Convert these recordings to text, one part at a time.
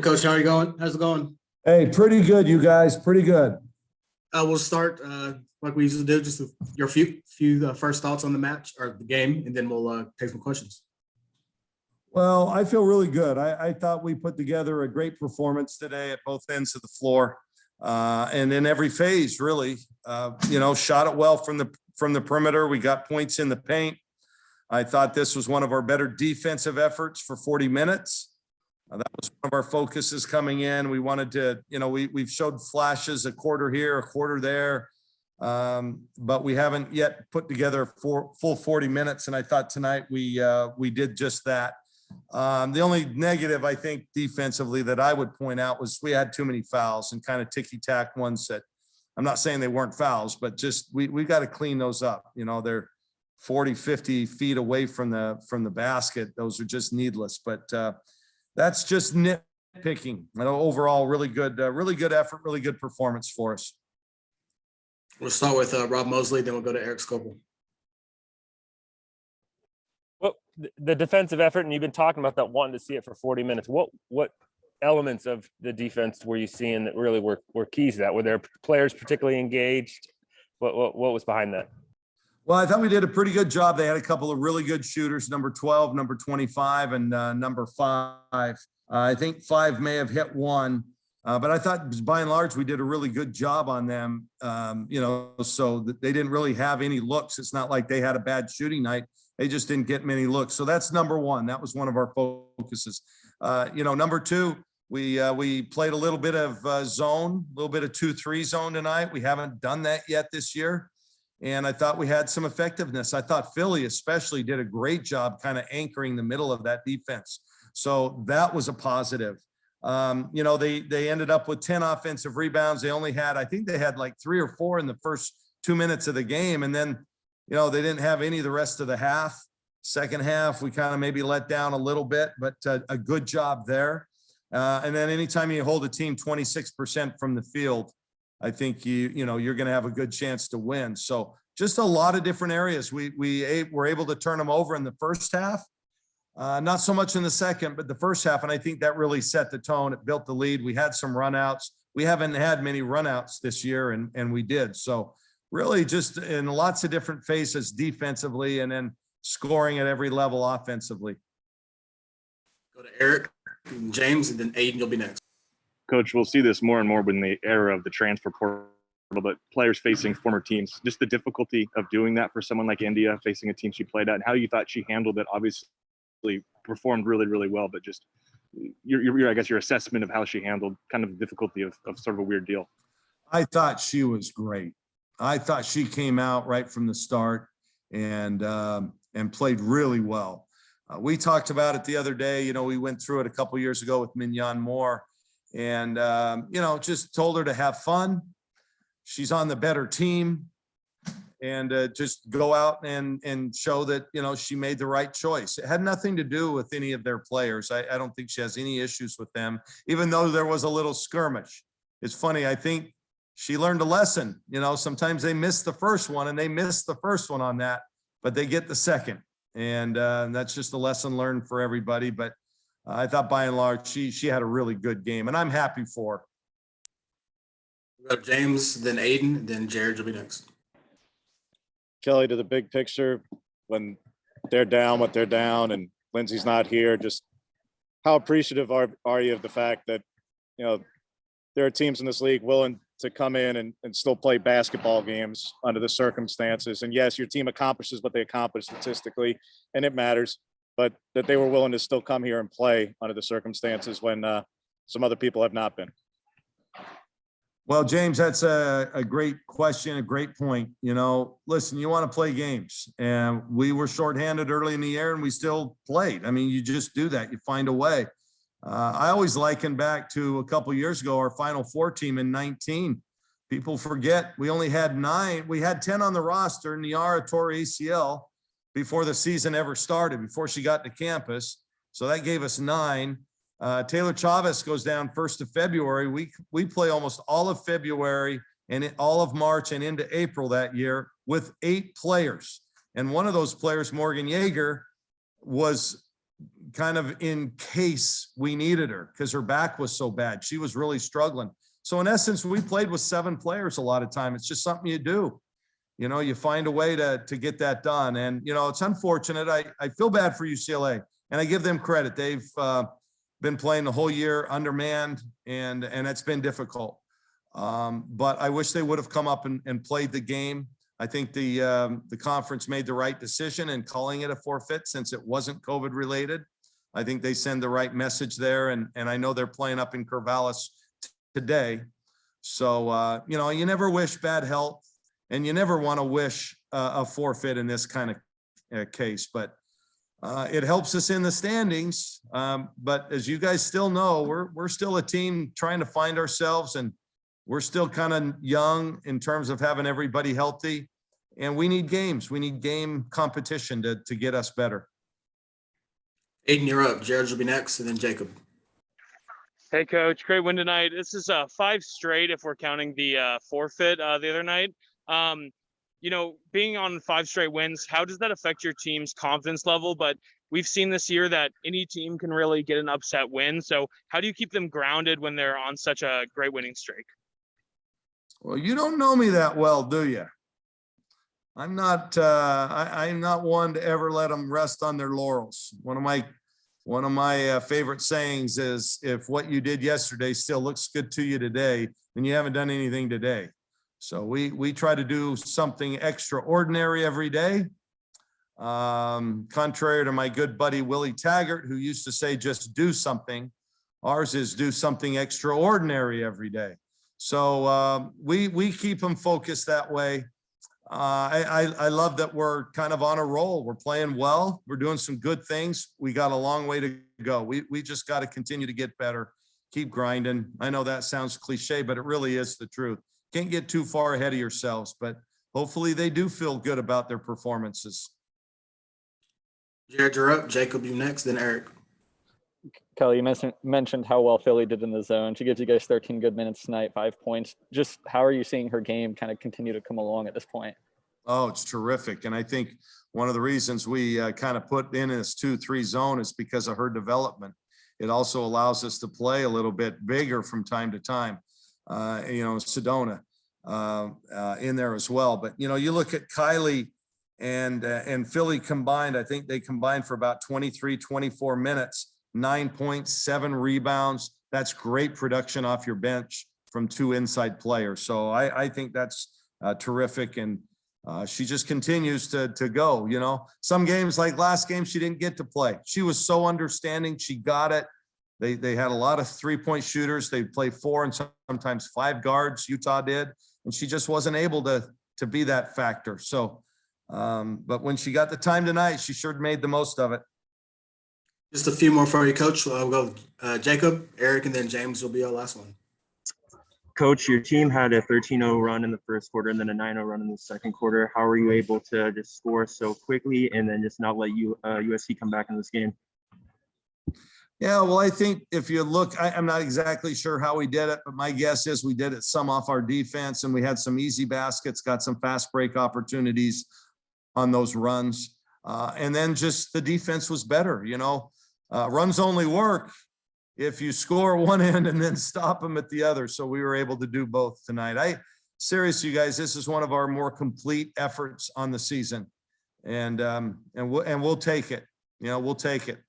Coach, how are you going? How's it going? Hey, pretty good, you guys. Pretty good. We'll start like we usually do, just your few first thoughts on the match or the game, and then we'll take some questions. Well, I feel really good. I thought we put together a great performance today at both ends of the floor, and in every phase, really. Shot it well from the perimeter. We got points in the paint. I thought this was one of our better defensive efforts for 40 minutes. That was one of our focuses coming in. We wanted to, we've showed flashes, a quarter here, a quarter there, but we haven't yet put together full 40 minutes. And I thought tonight we did just that. The only negative, I think, defensively that I would point out was we had too many fouls and kind of ticky-tack ones that I'm not saying they weren't fouls, but just we got to clean those up. They're 40, 50 feet away from the basket. Those are just needless, but that's just nitpicking. Overall, really good effort, really good performance for us. We'll start with Rob Mosley, then we'll go to Eric Scopel. Well, the defensive effort, and you've been talking about that, wanting to see it for 40 minutes. What elements of the defense were you seeing that really were keys to that? Were there players particularly engaged? What was behind that? Well, I thought we did a pretty good job. They had a couple of really good shooters, number 12, number 25, and number 5. I think 5 may have hit one, but I thought by and large we did a really good job on them, so that they didn't really have any looks. It's not like they had a bad shooting night. They just didn't get many looks. So that's number 1. That was one of our focuses. Number 2, we played a little bit of zone, a little bit of 2-3 zone tonight. We haven't done that yet this year. And I thought we had some effectiveness. I thought Philly especially did a great job kind of anchoring the middle of that defense. So that was a positive. They ended up with 10 offensive rebounds. I think they had like 3 or 4 in the first 2 minutes of the game. And then, they didn't have any the rest of the half. Second half, we kind of maybe let down a little bit, but a good job there. And then anytime you hold a team 26% from the field, I think you're going to have a good chance to win. So just a lot of different areas. We were able to turn them over in the first half, not so much in the second, but the first half. And I think that really set the tone. It built the lead. We had some runouts. We haven't had many runouts this year, and we did. So really just in lots of different phases defensively, and then scoring at every level offensively. Go to Eric, James, and then Aiden, you'll be next. Coach, we'll see this more and more in the era of the transfer portal, but players facing former teams, just the difficulty of doing that for someone like India facing a team she played at, and how you thought she handled it. Obviously performed really, really well, but just I guess your assessment of how she handled kind of the difficulty of sort of a weird deal. I thought she was great. I thought she came out right from the start and played really well. We talked about it the other day. We went through it a couple years ago with Mignon Moore. And, just told her to have fun. She's on the better team, and just go out and show that, she made the right choice. It had nothing to do with any of their players. I don't think she has any issues with them, even though there was a little skirmish. It's funny. I think she learned a lesson. Sometimes they miss the first one, and they missed the first one on that, but they get the second. And that's just a lesson learned for everybody. But I thought by and large, she had a really good game, and I'm happy for her. We'll go to James, then Aiden, then Jared will be next. Kelly, to the big picture, when they're down what they're down and Lindsay's not here, just how appreciative are you of the fact that, there are teams in this league willing to come in and still play basketball games under the circumstances? And yes, your team accomplishes what they accomplish statistically, and it matters. But that they were willing to still come here and play under the circumstances when some other people have not been. Well, James, that's a great question, a great point. Listen, you want to play games, and we were shorthanded early in the year, and we still played. I mean, you just do that. You find a way. I always liken back to a couple years ago, our Final Four team in 19. People forget we only had 9. We had 10 on the roster. Niara tore ACL before the season ever started, before she got to campus. So that gave us 9. Taylor Chavez goes down 1st of February. We play almost all of February and all of March and into April that year with 8 players. And one of those players, Morgan Yeager, was kind of in case we needed her because her back was so bad. She was really struggling. So in essence, we played with 7 players a lot of time. It's just something you do. You know, you find a way to get that done. And, you know, it's unfortunate. I feel bad for UCLA and I give them credit. They've been playing the whole year undermanned and it's been difficult. But I wish they would have come up and played the game. I think the conference made the right decision in calling it a forfeit since it wasn't COVID related. I think they send the right message there. And I know they're playing up in Corvallis today. So, you know, you never wish bad health and you never want to wish a forfeit in this kind of case, but it helps us in the standings. But as you guys still know, we're still a team trying to find ourselves and we're still kind of young in terms of having everybody healthy and we need games. We need game competition to get us better. Aiden, you're up. Jared will be next and then Jacob. Hey, Coach. Great win tonight. This is 5 straight if we're counting the forfeit the other night. You know, being on 5 straight wins, how does that affect your team's confidence level? But we've seen this year that any team can really get an upset win. So how do you keep them grounded when they're on such a great winning streak? Well, you don't know me that well, do you? I'm not one to ever let them rest on their laurels. One of my favorite sayings is, if what you did yesterday still looks good to you today, then you haven't done anything today. So we try to do something extraordinary every day. Contrary to my good buddy Willie Taggart, who used to say, just do something. Ours is do something extraordinary every day. So we keep them focused that way. I love that we're kind of on a roll. We're playing well. We're doing some good things. We got a long way to go. We just got to continue to get better, keep grinding. I know that sounds cliche, but it really is the truth. Can't get too far ahead of yourselves, but hopefully they do feel good about their performances. Jared, you're up. Jacob, you next, then Eric. Kelly, you mentioned how well Philly did in the zone. She gives you guys 13 good minutes tonight, 5 points. Just how are you seeing her game kind of continue to come along at this point? Oh, it's terrific. And I think one of the reasons we kind of put in this 2-3 zone is because of her development. It also allows us to play a little bit bigger from time to time. You know, Sedona in there as well. But, you know, you look at Kylie and Philly combined, I think they combined for about 23, 24 minutes. 9 points, 7 rebounds. That's great production off your bench from 2 inside players. So I think that's terrific. And she just continues to go, you know, some games like last game, she didn't get to play. She was so understanding. She got it. They had a lot of 3-point shooters. They play 4 and sometimes 5 guards. Utah did. And she just wasn't able to be that factor. So, but when she got the time tonight, she sure made the most of it. Just a few more for you, Coach. We'll go Jacob, Eric, and then James will be our last one. Coach, your team had a 13-0 run in the first quarter and then a 9-0 run in the second quarter. How were you able to just score so quickly and then just not let USC come back in this game? Yeah, well, I think if you look, I'm not exactly sure how we did it, but my guess is we did it some off our defense and we had some easy baskets, got some fast break opportunities on those runs. And then just the defense was better, you know. Runs only work if you score one end and then stop them at the other. So we were able to do both tonight. Seriously, you guys, this is one of our more complete efforts on the season, and we'll take it. You know, we'll take it.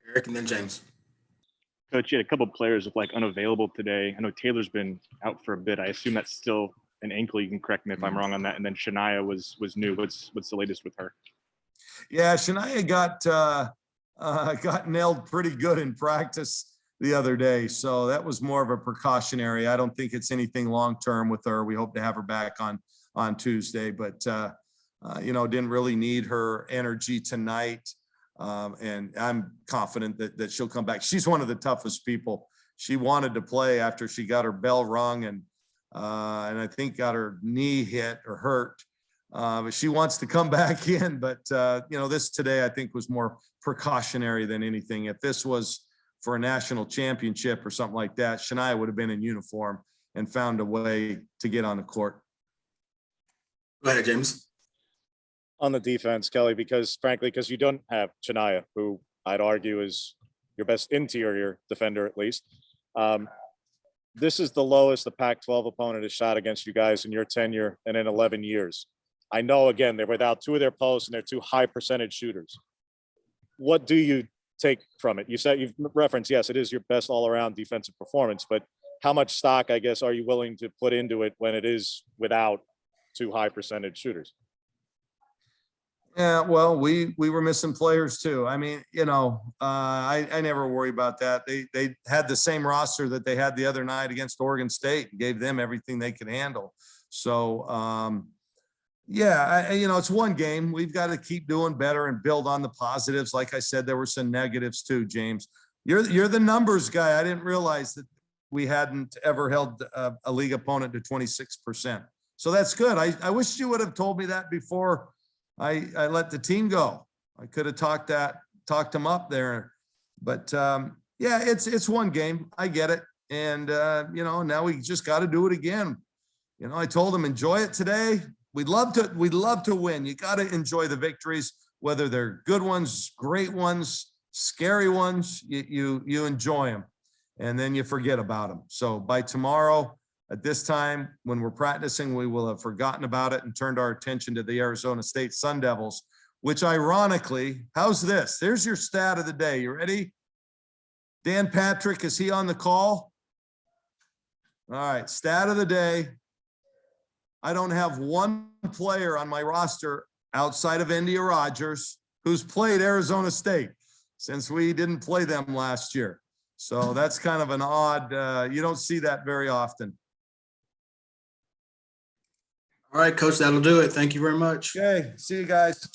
Eric and then James. Coach, you had a couple of players like unavailable today. I know Taylor's been out for a bit. I assume that's still an ankle. You can correct me if I'm wrong on that. And then Shania was new. What's the latest with her? Yeah, Shania got nailed pretty good in practice the other day. So that was more of a precautionary. I don't think it's anything long-term with her. We hope to have her back on Tuesday, but you know, didn't really need her energy tonight. And I'm confident that she'll come back. She's one of the toughest people. She wanted to play after she got her bell rung and I think got her knee hit or hurt. But she wants to come back in. But, you know, this today, I think, was more precautionary than anything. If this was for a national championship or something like that, Shania would have been in uniform and found a way to get on the court. Go ahead, James. On the defense, Kelly, because frankly, because you don't have Shania, who I'd argue is your best interior defender at least. This is the lowest the Pac-12 opponent has shot against you guys in your tenure and in 11 years. I know, again, they're without two of their posts and they're two high percentage shooters. What do you take from it? You said, you've referenced, yes, it is your best all around defensive performance, but how much stock, I guess, are you willing to put into it when it is without two high percentage shooters? Yeah, well, we were missing players too. I mean, I never worry about that. They had the same roster that they had the other night against Oregon State and gave them everything they could handle. So, yeah, it's one game. We've got to keep doing better and build on the positives. Like I said, there were some negatives too, James. You're the numbers guy. I didn't realize that we hadn't ever held a league opponent to 26%. So that's good. I wish you would have told me that before I let the team go. I could have talked them up there, but yeah, it's one game. I get it. And now we just got to do it again. I told them, enjoy it today. We'd love to win. You got to enjoy the victories, whether they're good ones, great ones, scary ones, you enjoy them and then you forget about them. So by tomorrow, at this time, when we're practicing, we will have forgotten about it and turned our attention to the Arizona State Sun Devils, which ironically, how's this? There's your stat of the day. You ready? Dan Patrick, is he on the call? All right, stat of the day. I don't have one player on my roster outside of India Rogers who's played Arizona State since we didn't play them last year. So that's kind of an odd, you don't see that very often. All right, Coach, that'll do it. Thank you very much. Okay, see you guys.